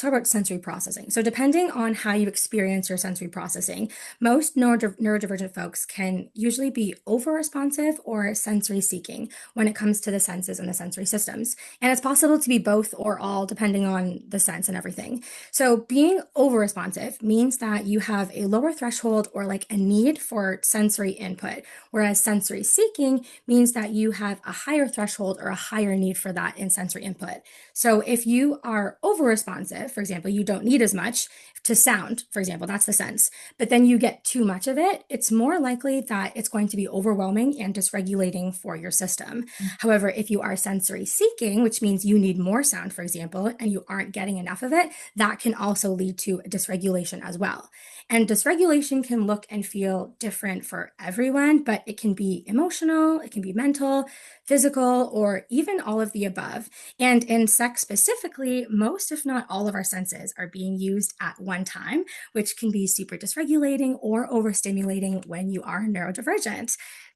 talk about sensory processing. So, depending on how you experience your sensory processing, most neurodivergent folks can usually be over responsive or sensory seeking when it comes to the senses and the sensory systems. And it's possible to be both or all, depending on the sense and everything. So, being over responsive means that you have a lower threshold or like a need for sensory input, whereas sensory seeking means that you have a higher threshold or a higher need for that in sensory input. So if you are over responsive, for example, you don't need as much to sound, for example, that's the sense, but then you get too much of it, it's more likely that it's going to be overwhelming and dysregulating for your system. However, if you are sensory seeking, which means you need more sound, for example, and you aren't getting enough of it, that can also lead to dysregulation as well. And dysregulation can look and feel different for everyone, but it can be emotional, it can be mental, physical, or even all of the above. And in sex specifically, most, if not all, of our senses are being used at one time, which can be super dysregulating or overstimulating when you are neurodivergent.